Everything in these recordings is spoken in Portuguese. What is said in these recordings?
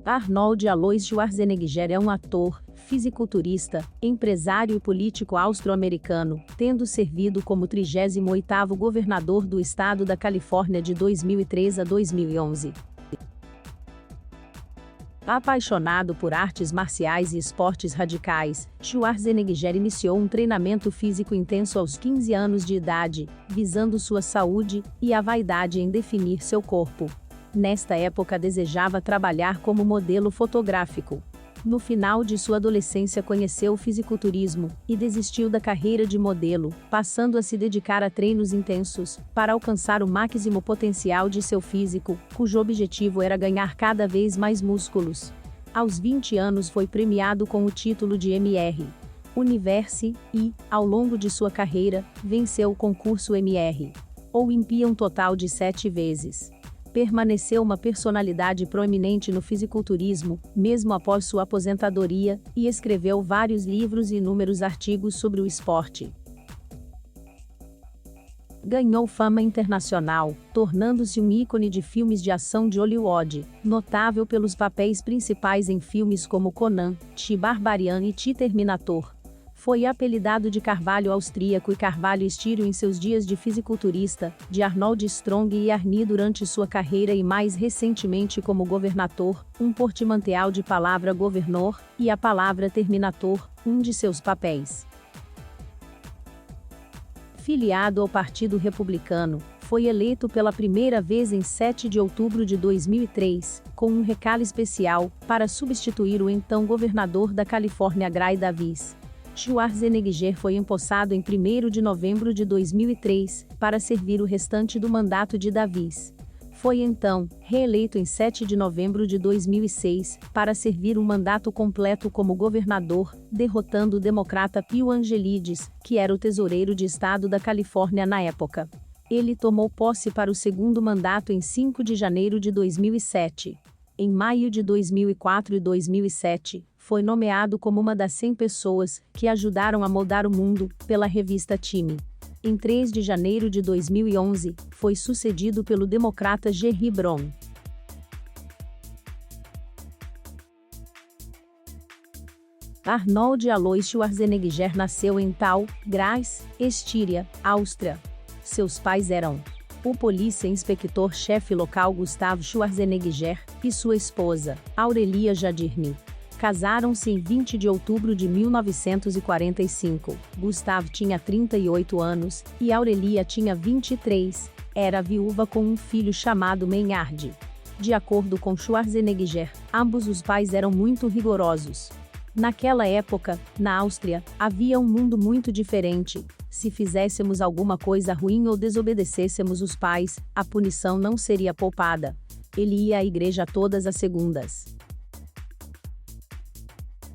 Arnold Alois Schwarzenegger é um ator, fisiculturista, empresário e político austro-americano, tendo servido como 38º governador do estado da Califórnia de 2003 a 2011. Apaixonado por artes marciais e esportes radicais, Schwarzenegger iniciou um treinamento físico intenso aos 15 anos de idade, visando sua saúde e a vaidade em definir seu corpo. Nesta época desejava trabalhar como modelo fotográfico. No final de sua adolescência conheceu o fisiculturismo e desistiu da carreira de modelo, passando a se dedicar a treinos intensos para alcançar o máximo potencial de seu físico, cujo objetivo era ganhar cada vez mais músculos. Aos 20 anos foi premiado com o título de Mr. Universe e, ao longo de sua carreira, venceu o concurso Mr. Olympia um total de 7 vezes. Permaneceu uma personalidade proeminente no fisiculturismo, mesmo após sua aposentadoria, e escreveu vários livros e inúmeros artigos sobre o esporte. Ganhou fama internacional, tornando-se um ícone de filmes de ação de Hollywood, notável pelos papéis principais em filmes como Conan, The Barbarian e The Terminator. Foi apelidado de Carvalho Austríaco e Carvalho Estírio em seus dias de fisiculturista, de Arnold Strong e Arnie durante sua carreira e mais recentemente como governador, um portmanteau de palavra governor, e a palavra terminator, um de seus papéis. Filiado ao Partido Republicano, foi eleito pela primeira vez em 7 de outubro de 2003, com um recado especial, para substituir o então governador da Califórnia Gray Davis. Schwarzenegger foi empossado em 1º de novembro de 2003, para servir o restante do mandato de Davis. Foi então reeleito em 7 de novembro de 2006, para servir um mandato completo como governador, derrotando o democrata Pio Angelides, que era o tesoureiro de estado da Califórnia na época. Ele tomou posse para o segundo mandato em 5 de janeiro de 2007. Em maio de 2004 e 2007, foi nomeado como uma das 100 pessoas que ajudaram a mudar o mundo, pela revista Time. Em 3 de janeiro de 2011, foi sucedido pelo democrata Jerry Brown. Arnold Alois Schwarzenegger nasceu em Tal, Graz, Estíria, Áustria. Seus pais eram o polícia inspector-chefe local Gustav Schwarzenegger e sua esposa, Aurelia Jadirne. Casaram-se em 20 de outubro de 1945. Gustav tinha 38 anos e Aurelia tinha 23. Era viúva com um filho chamado Maynard. De acordo com Schwarzenegger, ambos os pais eram muito rigorosos. Naquela época, na Áustria, havia um mundo muito diferente. Se fizéssemos alguma coisa ruim ou desobedecêssemos os pais, a punição não seria poupada. Ele ia à igreja todas as segundas.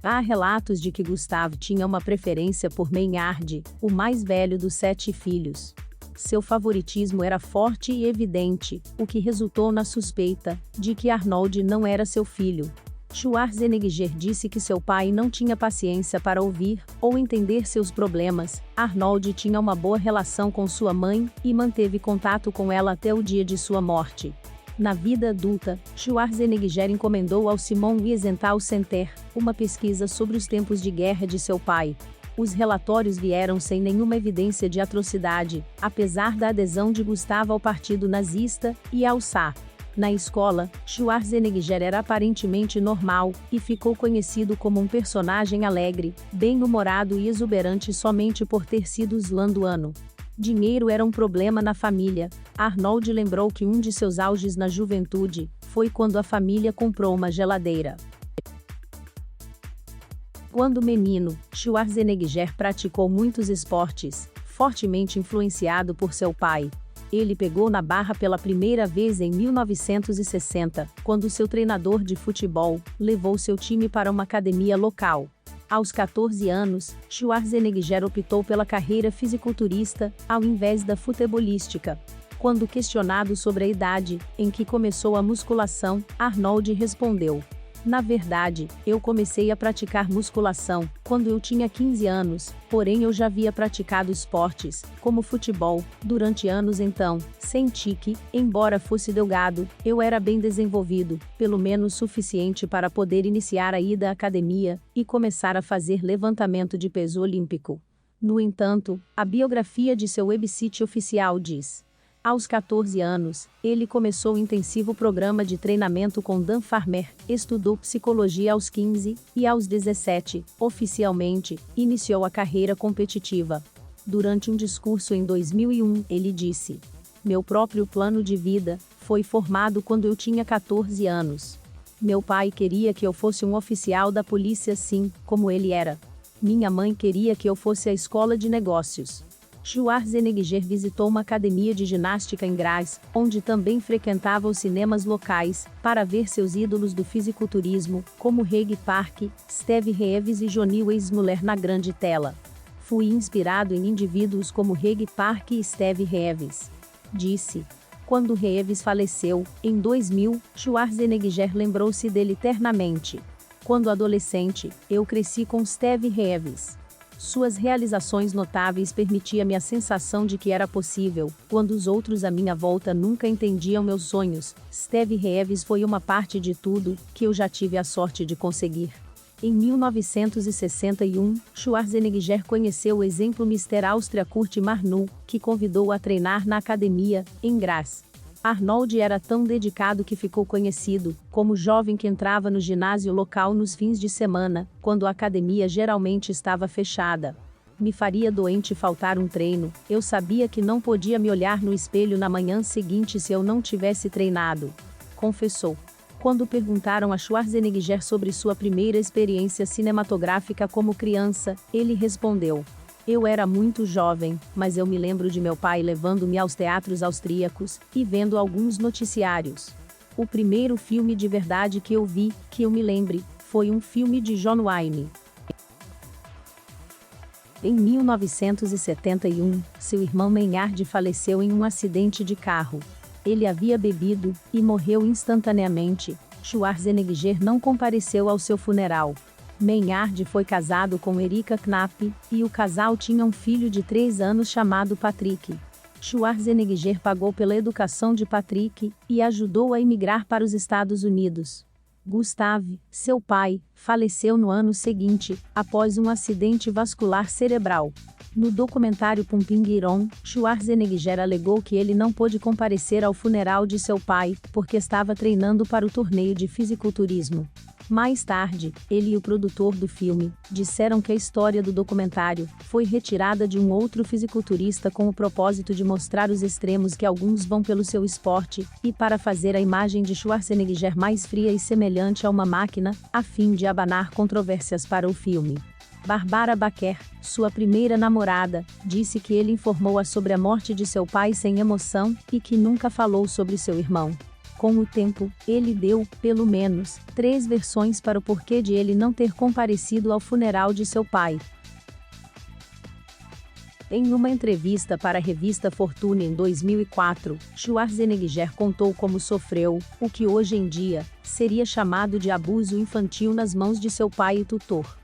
Há relatos de que Gustav tinha uma preferência por Maynard, o mais velho dos 7 filhos. Seu favoritismo era forte e evidente, o que resultou na suspeita de que Arnold não era seu filho. Schwarzenegger disse que seu pai não tinha paciência para ouvir ou entender seus problemas. Arnold tinha uma boa relação com sua mãe e manteve contato com ela até o dia de sua morte. Na vida adulta, Schwarzenegger encomendou ao Simon Wiesenthal Center uma pesquisa sobre os tempos de guerra de seu pai. Os relatórios vieram sem nenhuma evidência de atrocidade, apesar da adesão de Gustav ao partido nazista e ao SA. Na escola, Schwarzenegger era aparentemente normal, e ficou conhecido como um personagem alegre, bem-humorado e exuberante somente por ter sido islânduano. Dinheiro era um problema na família. Arnold lembrou que um de seus auges na juventude foi quando a família comprou uma geladeira. Quando menino, Schwarzenegger praticou muitos esportes, fortemente influenciado por seu pai. Ele pegou na barra pela primeira vez em 1960, quando seu treinador de futebol levou seu time para uma academia local. Aos 14 anos, Schwarzenegger optou pela carreira fisiculturista, ao invés da futebolística. Quando questionado sobre a idade em que começou a musculação, Arnold respondeu: Na verdade, eu comecei a praticar musculação quando eu tinha 15 anos, porém eu já havia praticado esportes, como futebol, durante anos então, senti que, embora fosse delgado, eu era bem desenvolvido, pelo menos suficiente para poder iniciar a ida à academia e começar a fazer levantamento de peso olímpico. No entanto, a biografia de seu website oficial diz: aos 14 anos, ele começou o intensivo programa de treinamento com Dan Farmer, estudou psicologia aos 15, e aos 17, oficialmente, iniciou a carreira competitiva. Durante um discurso em 2001, ele disse: meu próprio plano de vida foi formado quando eu tinha 14 anos. Meu pai queria que eu fosse um oficial da polícia assim, como ele era. Minha mãe queria que eu fosse à escola de negócios. Schwarzenegger visitou uma academia de ginástica em Graz, onde também frequentava os cinemas locais, para ver seus ídolos do fisiculturismo, como Reg Park, Steve Reeves e Johnny Weissmuller na grande tela. Fui inspirado em indivíduos como Reg Park e Steve Reeves. Disse. Quando Reeves faleceu, em 2000, Schwarzenegger lembrou-se dele eternamente. Quando adolescente, eu cresci com Steve Reeves. Suas realizações notáveis permitiam-me a sensação de que era possível, quando os outros à minha volta nunca entendiam meus sonhos. Steve Reeves foi uma parte de tudo que eu já tive a sorte de conseguir. Em 1961, Schwarzenegger conheceu o exemplo Mr. Áustria Kurt Marnu, que convidou-o a treinar na academia, em Graz. Arnold era tão dedicado que ficou conhecido como jovem que entrava no ginásio local nos fins de semana, quando a academia geralmente estava fechada. Me faria doente faltar um treino, eu sabia que não podia me olhar no espelho na manhã seguinte se eu não tivesse treinado. Confessou. Quando perguntaram a Schwarzenegger sobre sua primeira experiência cinematográfica como criança, ele respondeu: eu era muito jovem, mas eu me lembro de meu pai levando-me aos teatros austríacos e vendo alguns noticiários. O primeiro filme de verdade que eu vi, que eu me lembre, foi um filme de John Wayne. Em 1971, seu irmão Maynard faleceu em um acidente de carro. Ele havia bebido e morreu instantaneamente. Schwarzenegger não compareceu ao seu funeral. Maynard foi casado com Erika Knapp, e o casal tinha um filho de 3 anos chamado Patrick. Schwarzenegger pagou pela educação de Patrick, e ajudou a emigrar para os Estados Unidos. Gustave, seu pai, faleceu no ano seguinte, após um acidente vascular cerebral. No documentário Pumping Iron, Schwarzenegger alegou que ele não pôde comparecer ao funeral de seu pai, porque estava treinando para o torneio de fisiculturismo. Mais tarde, ele e o produtor do filme disseram que a história do documentário foi retirada de um outro fisiculturista com o propósito de mostrar os extremos que alguns vão pelo seu esporte, e para fazer a imagem de Schwarzenegger mais fria e semelhante a uma máquina, a fim de abanar controvérsias para o filme. Barbara Baker, sua primeira namorada, disse que ele informou-a sobre a morte de seu pai sem emoção, e que nunca falou sobre seu irmão. Com o tempo, ele deu, pelo menos, 3 versões para o porquê de ele não ter comparecido ao funeral de seu pai. Em uma entrevista para a revista Fortune em 2004, Schwarzenegger contou como sofreu o que hoje em dia seria chamado de abuso infantil nas mãos de seu pai e tutor.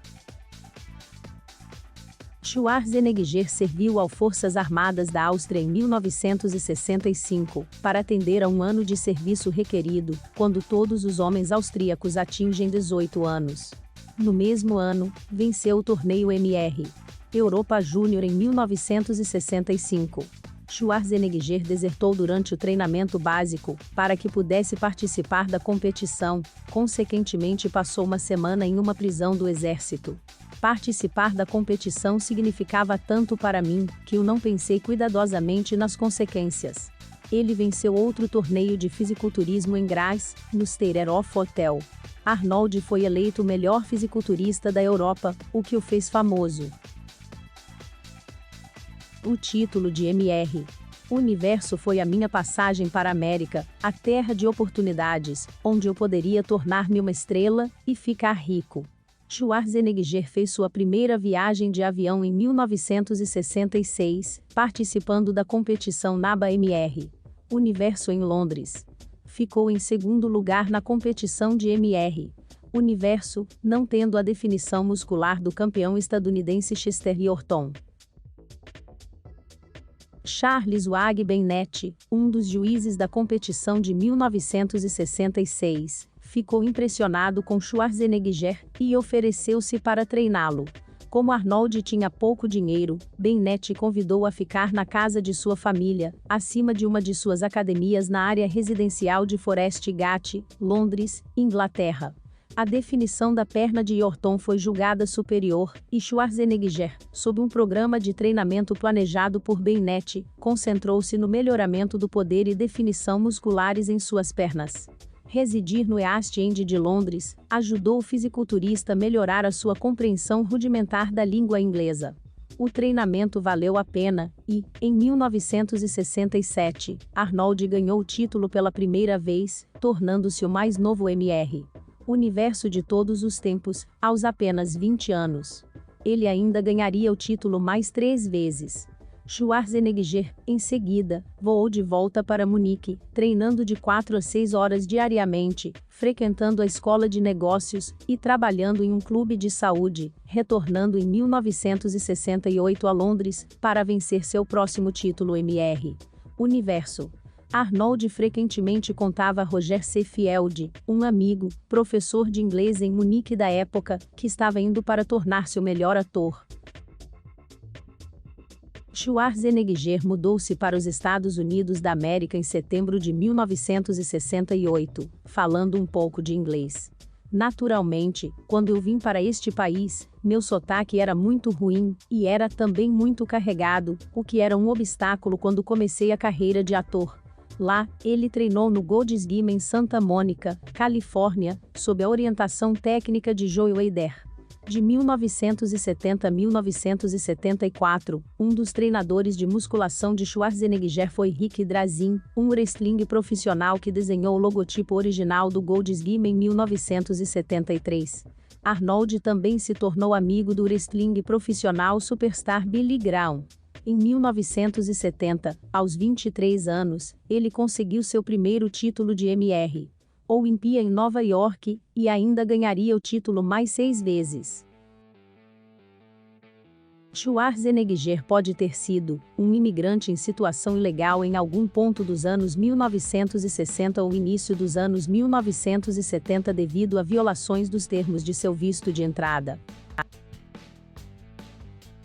Schwarzenegger serviu às Forças Armadas da Áustria em 1965, para atender a um ano de serviço requerido, quando todos os homens austríacos atingem 18 anos. No mesmo ano, venceu o torneio MR Europa Júnior em 1965. Schwarzenegger desertou durante o treinamento básico, para que pudesse participar da competição, consequentemente passou uma semana em uma prisão do exército. Participar da competição significava tanto para mim, que eu não pensei cuidadosamente nas consequências. Ele venceu outro torneio de fisiculturismo em Graz, no Steyr-Hof Hotel. Arnold foi eleito o melhor fisiculturista da Europa, o que o fez famoso. O título de MR. O universo foi a minha passagem para a América, a terra de oportunidades, onde eu poderia tornar-me uma estrela e ficar rico. Schwarzenegger fez sua primeira viagem de avião em 1966, participando da competição NABA-MR Universo em Londres. Ficou em segundo lugar na competição de MR Universo, não tendo a definição muscular do campeão estadunidense Chester Yorton. Charles Wag Bennett, um dos juízes da competição de 1966, ficou impressionado com Schwarzenegger e ofereceu-se para treiná-lo. Como Arnold tinha pouco dinheiro, Bennett convidou-o a ficar na casa de sua família, acima de uma de suas academias na área residencial de Forest Gate, Londres, Inglaterra. A definição da perna de Yorton foi julgada superior, e Schwarzenegger, sob um programa de treinamento planejado por Bennett, concentrou-se no melhoramento do poder e definição musculares em suas pernas. Residir no East End de Londres ajudou o fisiculturista a melhorar a sua compreensão rudimentar da língua inglesa. O treinamento valeu a pena e, em 1967, Arnold ganhou o título pela primeira vez, tornando-se o mais novo Mr. Universo de todos os tempos, aos apenas 20 anos. Ele ainda ganharia o título mais 3 vezes. Schwarzenegger, em seguida, voou de volta para Munique, treinando de 4 a 6 horas diariamente, frequentando a escola de negócios e trabalhando em um clube de saúde, retornando em 1968 a Londres para vencer seu próximo título Mr. Universo. Arnold frequentemente contava a Roger Sefield, um amigo, professor de inglês em Munique da época, que estava indo para tornar-se o melhor ator. Schwarzenegger mudou-se para os Estados Unidos da América em setembro de 1968, falando um pouco de inglês. Naturalmente, quando eu vim para este país, meu sotaque era muito ruim, e era também muito carregado, o que era um obstáculo quando comecei a carreira de ator. Lá, ele treinou no Gold's Gym em Santa Mônica, Califórnia, sob a orientação técnica de Joe Weider. De 1970 a 1974, um dos treinadores de musculação de Schwarzenegger foi Rick Drasin, um wrestling profissional que desenhou o logotipo original do Gold's Gym em 1973. Arnold também se tornou amigo do wrestling profissional superstar Billy Graham. Em 1970, aos 23 anos, ele conseguiu seu primeiro título de Mr. Olympia em Nova York, e ainda ganharia o título mais 6 vezes. Schwarzenegger pode ter sido um imigrante em situação ilegal em algum ponto dos anos 1960 ou início dos anos 1970 devido a violações dos termos de seu visto de entrada.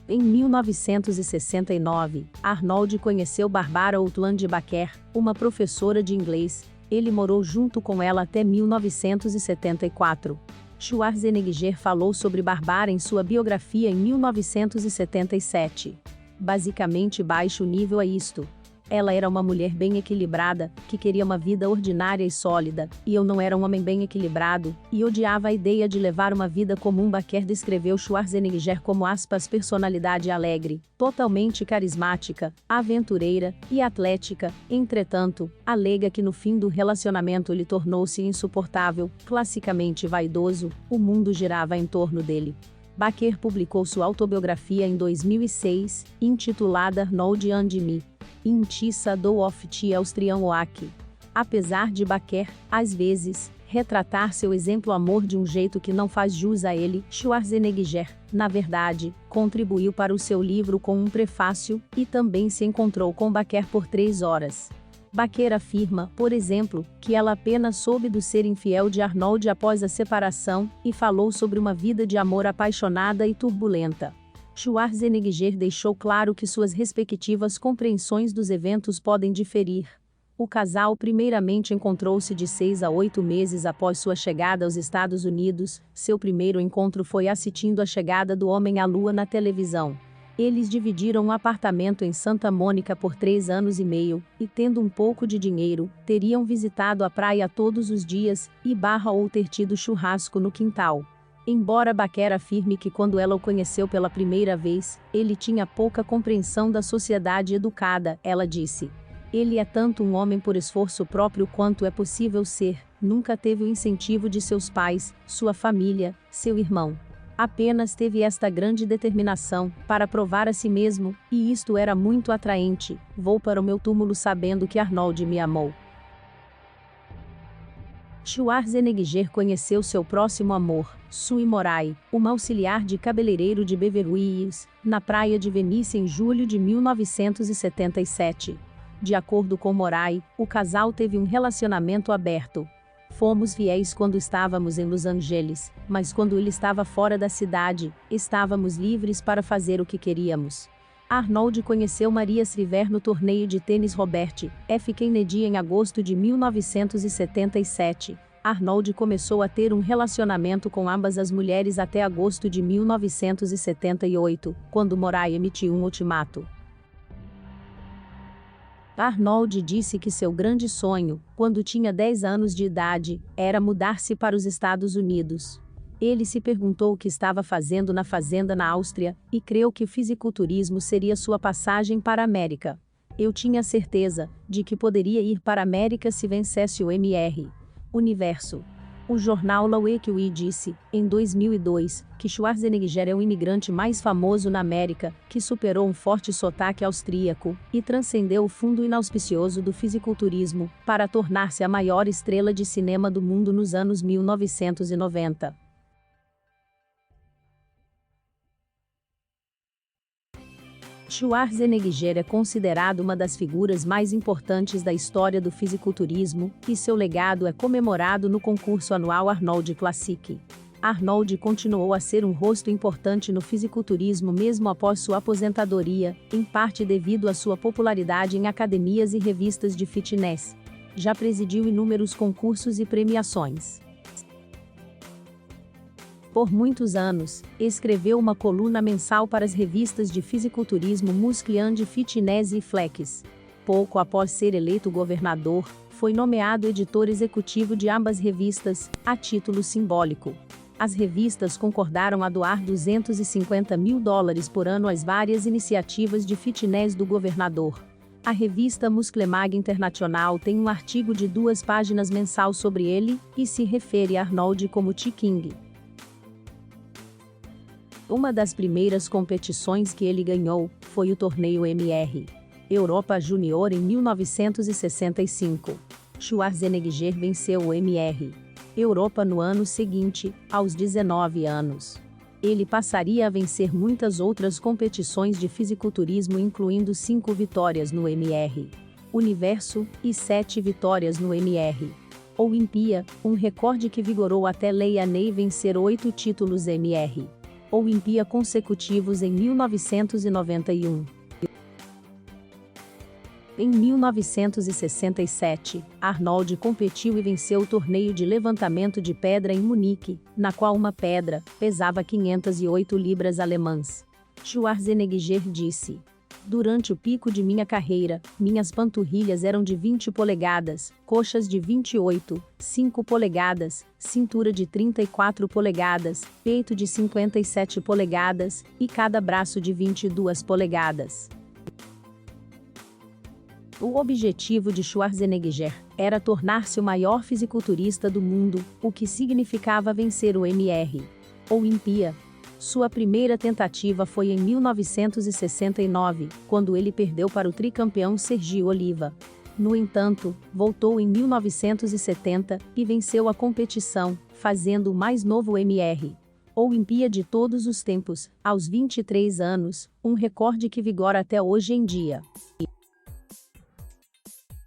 Em 1969, Arnold conheceu Barbara Outland Baker, uma professora de inglês. Ele morou junto com ela até 1974. Schwarzenegger falou sobre Barbara em sua biografia em 1977. Basicamente baixo nível é isto. Ela era uma mulher bem equilibrada, que queria uma vida ordinária e sólida, e eu não era um homem bem equilibrado, e odiava a ideia de levar uma vida comum. Baker descreveu Schwarzenegger como personalidade alegre, totalmente carismática, aventureira e atlética. Entretanto, alega que no fim do relacionamento ele tornou-se insuportável, classicamente vaidoso, o mundo girava em torno dele. Baker publicou sua autobiografia em 2006, intitulada Arnold and Me. Intissa do of the Austrian Oak. Apesar de Baker, às vezes, retratar seu exemplo amor de um jeito que não faz jus a ele, Schwarzenegger, na verdade, contribuiu para o seu livro com um prefácio, e também se encontrou com Baker por 3 horas. Baker afirma, por exemplo, que ela apenas soube do ser infiel de Arnold após a separação, e falou sobre uma vida de amor apaixonada e turbulenta. Schwarzenegger deixou claro que suas respectivas compreensões dos eventos podem diferir. O casal primeiramente encontrou-se de 6 a 8 meses após sua chegada aos Estados Unidos. Seu primeiro encontro foi assistindo a chegada do homem à Lua na televisão. Eles dividiram um apartamento em Santa Mônica por 3 anos e meio, e tendo um pouco de dinheiro, teriam visitado a praia todos os dias, ou ter tido churrasco no quintal. Embora Baker afirme que quando ela o conheceu pela primeira vez, ele tinha pouca compreensão da sociedade educada, ela disse. Ele é tanto um homem por esforço próprio quanto é possível ser, nunca teve o incentivo de seus pais, sua família, seu irmão. Apenas teve esta grande determinação, para provar a si mesmo, e isto era muito atraente. Vou para o meu túmulo sabendo que Arnold me amou. Schwarzenegger conheceu seu próximo amor, Sue Morai, uma auxiliar de cabeleireiro de Beverly Hills, na praia de Venice em julho de 1977. De acordo com Morai, o casal teve um relacionamento aberto. Fomos fiéis quando estávamos em Los Angeles, mas quando ele estava fora da cidade, estávamos livres para fazer o que queríamos. Arnold conheceu Maria Shriver no torneio de tênis Robert F. Kennedy em agosto de 1977. Arnold começou a ter um relacionamento com ambas as mulheres até agosto de 1978, quando Morai emitiu um ultimato. Arnold disse que seu grande sonho, quando tinha 10 anos de idade, era mudar-se para os Estados Unidos. Ele se perguntou o que estava fazendo na fazenda na Áustria, e creu que o fisiculturismo seria sua passagem para a América. Eu tinha certeza de que poderia ir para a América se vencesse o MR. Universo. O jornal La Weekly disse, em 2002, que Schwarzenegger é o imigrante mais famoso na América, que superou um forte sotaque austríaco, e transcendeu o fundo inauspicioso do fisiculturismo, para tornar-se a maior estrela de cinema do mundo nos anos 1990. Schwarzenegger é considerado uma das figuras mais importantes da história do fisiculturismo, e seu legado é comemorado no concurso anual Arnold Classic. Arnold continuou a ser um rosto importante no fisiculturismo mesmo após sua aposentadoria, em parte devido à sua popularidade em academias e revistas de fitness. Já presidiu inúmeros concursos e premiações. Por muitos anos, escreveu uma coluna mensal para as revistas de fisiculturismo Muscle and Fitness e Flex. Pouco após ser eleito governador, foi nomeado editor executivo de ambas revistas, a título simbólico. As revistas concordaram a doar $250 mil por ano às várias iniciativas de fitness do governador. A revista Muscle Mag Internacional tem um artigo de 2 páginas mensal sobre ele, e se refere a Arnold como T-King. Uma das primeiras competições que ele ganhou foi o torneio MR Europa Júnior em 1965. Schwarzenegger venceu o MR Europa no ano seguinte, aos 19 anos. Ele passaria a vencer muitas outras competições de fisiculturismo, incluindo 5 vitórias no MR Universo e 7 vitórias no MR Olimpia, um recorde que vigorou até Leia Ney vencer 8 títulos MR Olimpia consecutivos em 1991. Em 1967, Arnold competiu e venceu o torneio de levantamento de pedra em Munique, na qual uma pedra pesava 508 libras alemãs. Schwarzenegger disse: "Durante o pico de minha carreira, minhas panturrilhas eram de 20 polegadas, coxas de 28, 5 polegadas, cintura de 34 polegadas, peito de 57 polegadas, e cada braço de 22 polegadas. O objetivo de Schwarzenegger era tornar-se o maior fisiculturista do mundo, o que significava vencer o MR Olimpia. Sua primeira tentativa foi em 1969, quando ele perdeu para o tricampeão Sergio Oliva. No entanto, voltou em 1970 e venceu a competição, fazendo o mais novo MR Olimpia de todos os tempos, aos 23 anos, um recorde que vigora até hoje em dia.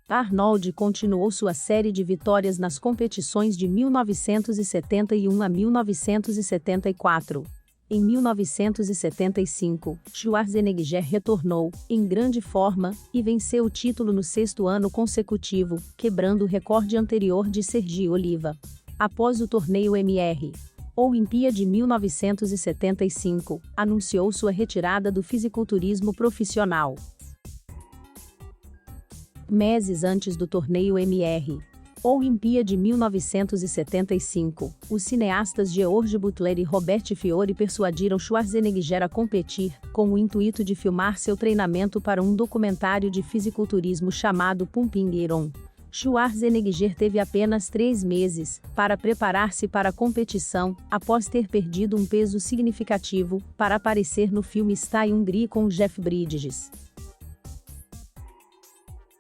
Arnold continuou sua série de vitórias nas competições de 1971 a 1974. Em 1975, Schwarzenegger retornou, em grande forma, e venceu o título no 6º ano consecutivo, quebrando o recorde anterior de Sergio Oliva. Após o torneio MR Olimpia de 1975, anunciou sua retirada do fisiculturismo profissional. Meses antes do torneio MR Olimpia de 1975, os cineastas George Butler e Robert Fiore persuadiram Schwarzenegger a competir, com o intuito de filmar seu treinamento para um documentário de fisiculturismo chamado Pumping Iron. Schwarzenegger teve apenas 3 meses para preparar-se para a competição, após ter perdido um peso significativo, para aparecer no filme Stay Hungry com Jeff Bridges.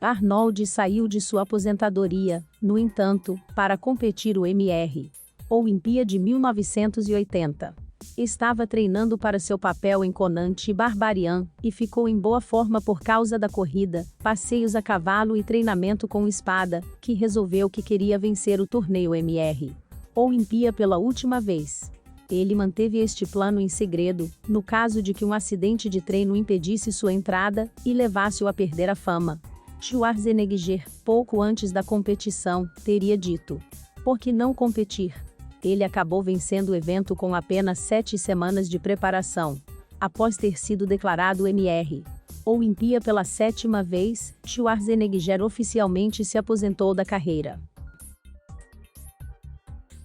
Arnold saiu de sua aposentadoria, no entanto, para competir o MR Olimpíada de 1980. Estava treinando para seu papel em Conan the Barbarian, e ficou em boa forma por causa da corrida, passeios a cavalo e treinamento com espada, que resolveu que queria vencer o torneio MR Olimpíada pela última vez. Ele manteve este plano em segredo, no caso de que um acidente de treino impedisse sua entrada e levasse-o a perder a fama. Schwarzenegger, pouco antes da competição, teria dito: "Por que não competir?" Ele acabou vencendo o evento com apenas 7 semanas de preparação. Após ter sido declarado MR Olimpíada pela 7ª vez, Schwarzenegger oficialmente se aposentou da carreira.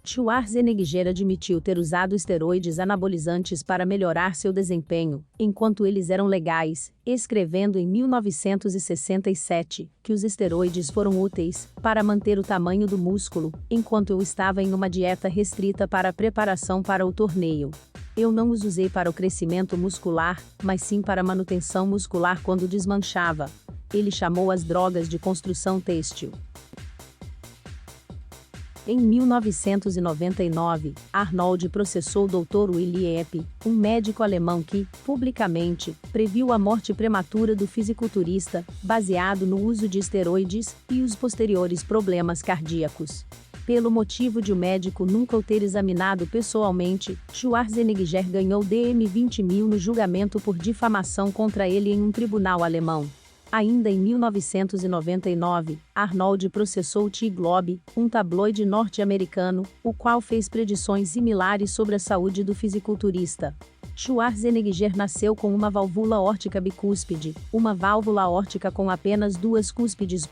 Schwarzenegger admitiu ter usado esteroides anabolizantes para melhorar seu desempenho, enquanto eles eram legais, escrevendo em 1967 que os esteroides foram úteis para manter o tamanho do músculo, enquanto eu estava em uma dieta restrita para a preparação para o torneio. Eu não os usei para o crescimento muscular, mas sim para a manutenção muscular quando desmanchava. Ele chamou as drogas de construção têxtil. Em 1999, Arnold processou o Dr. Willy Epp, um médico alemão que, publicamente, previu a morte prematura do fisiculturista, baseado no uso de esteroides e os posteriores problemas cardíacos. Pelo motivo de o médico nunca o ter examinado pessoalmente, Schwarzenegger ganhou $20 mil no julgamento por difamação contra ele em um tribunal alemão. Ainda em 1999, Arnold processou o T-Globe, um tabloide norte-americano, o qual fez predições similares sobre a saúde do fisiculturista. Schwarzenegger nasceu com uma válvula aórtica bicúspide, uma válvula aórtica com apenas 2 cúspides.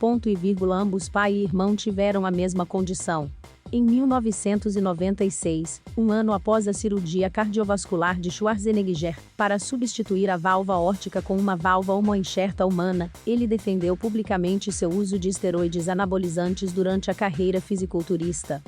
Ambos pai e irmão tiveram a mesma condição. Em 1996, um ano após a cirurgia cardiovascular de Schwarzenegger, para substituir a válvula aórtica com uma válvula homoenxerta humana, ele defendeu publicamente seu uso de esteroides anabolizantes durante a carreira fisiculturista.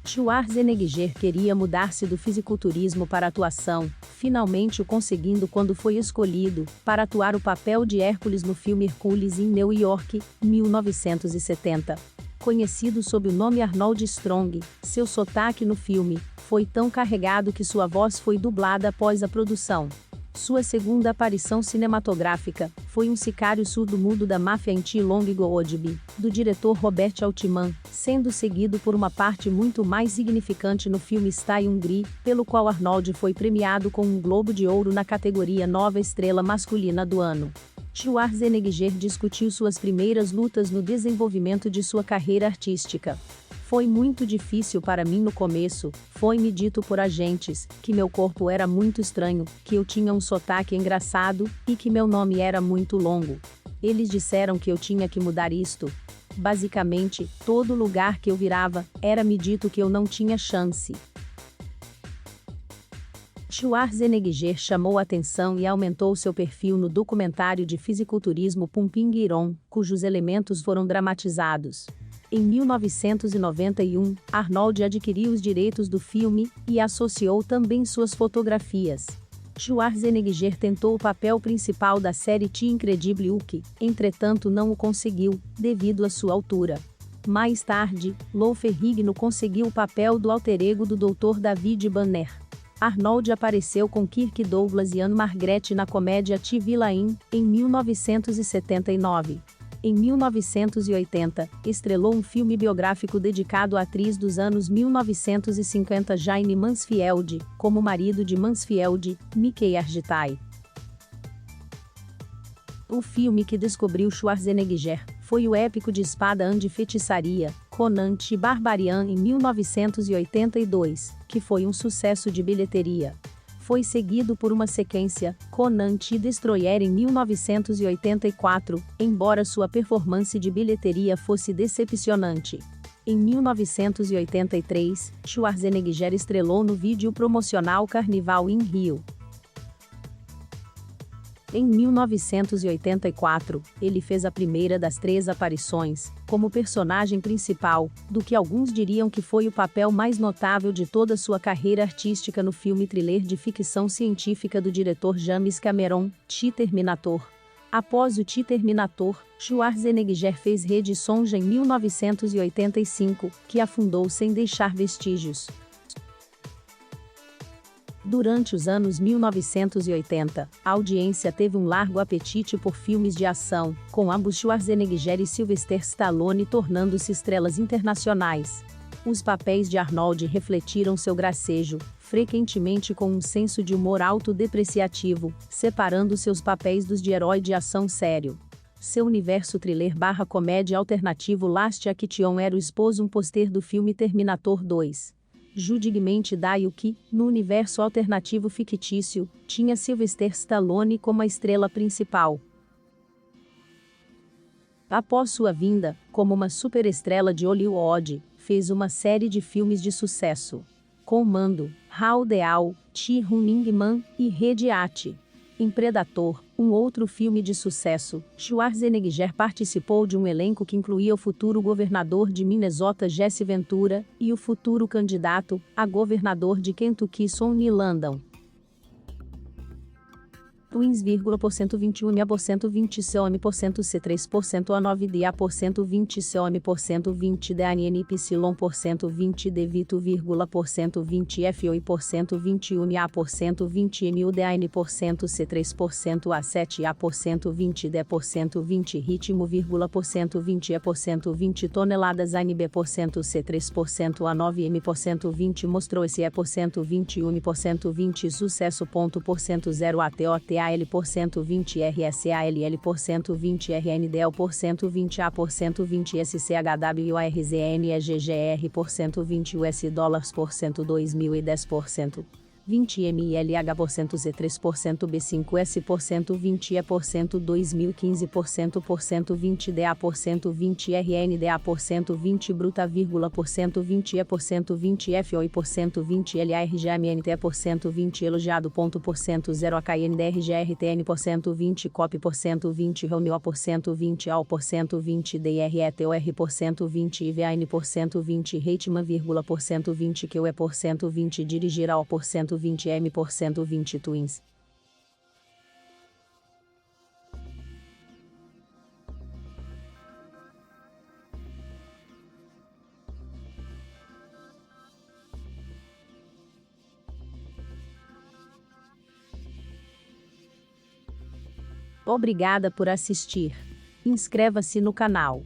Schwarzenegger queria mudar-se do fisiculturismo para a atuação, finalmente o conseguindo quando foi escolhido para atuar o papel de Hércules no filme Hercules em New York, 1970. Conhecido sob o nome Arnold Strong, seu sotaque no filme foi tão carregado que sua voz foi dublada após a produção. Sua segunda aparição cinematográfica foi um sicário surdo-mudo da máfia em T. Long Goodby, do diretor Robert Altman, sendo seguido por uma parte muito mais significante no filme Stay Hungry, pelo qual Arnold foi premiado com um Globo de Ouro na categoria Nova Estrela Masculina do Ano. Schwarzenegger discutiu suas primeiras lutas no desenvolvimento de sua carreira artística. Foi muito difícil para mim no começo, foi-me dito por agentes, que meu corpo era muito estranho, que eu tinha um sotaque engraçado, e que meu nome era muito longo. Eles disseram que eu tinha que mudar isto. Basicamente, todo lugar que eu virava, era-me dito que eu não tinha chance. Schwarzenegger chamou atenção e aumentou seu perfil no documentário de fisiculturismo Pumping Iron, cujos elementos foram dramatizados. Em 1991, Arnold adquiriu os direitos do filme e associou também suas fotografias. Schwarzenegger tentou o papel principal da série The Incredible Hulk, entretanto não o conseguiu, devido à sua altura. Mais tarde, Lou Ferrigno conseguiu o papel do alter ego do Dr. David Banner. Arnold apareceu com Kirk Douglas e Anne Margaret na comédia The Villain, em 1979. Em 1980, estrelou um filme biográfico dedicado à atriz dos anos 1950 Jayne Mansfield, como marido de Mansfield, Mickey Argyle. O filme que descobriu Schwarzenegger foi o épico de espada de feitiçaria, Conan the Barbarian em 1982, que foi um sucesso de bilheteria. Foi seguido por uma sequência, Conan the Destroyer em 1984, embora sua performance de bilheteria fosse decepcionante. Em 1983, Schwarzenegger estrelou no vídeo promocional Carnival in Rio. Em 1984, ele fez a primeira das 3 aparições, como personagem principal, do que alguns diriam que foi o papel mais notável de toda sua carreira artística no filme thriller de ficção científica do diretor James Cameron, Terminator. Após o Terminator, Schwarzenegger fez Rede Sonja em 1985, que afundou sem deixar vestígios. Durante os anos 1980, a audiência teve um largo apetite por filmes de ação, com ambos Schwarzenegger e Sylvester Stallone tornando-se estrelas internacionais. Os papéis de Arnold refletiram seu gracejo, frequentemente com um senso de humor autodepreciativo, separando seus papéis dos de herói de ação sério. Seu universo thriller/comédia alternativo Last Action era o esposo um pôster do filme Terminator 2. Judigmente Daio que, no universo alternativo fictício, tinha Sylvester Stallone como a estrela principal. Após sua vinda, como uma superestrela de Hollywood, fez uma série de filmes de sucesso. Commando, Raul Deal, Running Man e Red Hat. Em Predator, um outro filme de sucesso, Schwarzenegger participou de um elenco que incluía o futuro governador de Minnesota Jesse Ventura, e o futuro candidato a governador de Kentucky Sonny Landon. Twins, %21 %20 COM C3% A9 DA %20 COM %20 DANY %20 DeVito, %20 FOI %21 A %20 MU DAN C3% A7 A %20 D %20 Ritmo, %20 E %20 Toneladas ANB C3% A9 M %20 Mostrou esse E %21 %20 Sucesso. 0 ATOTA AL %20 RSALL %20 RNDL %20 A %20 SCHW ARZN EGGR %20 US dólares %2010 20 MILH %C3% B5S %20 E %2015 20 DA %20 RNDA %20 Bruta, %20 E %20 FOI %20 LARGMNT %20 Elogiado. 0 AKNDRGRTN %20 COP %20 ROMEO %20 AL %20 DRETOR %20 IVAN %20 Reitman, %20 QE %20 Dirigir ao %20 M %20 Twins. Obrigada por assistir. Inscreva-se no canal.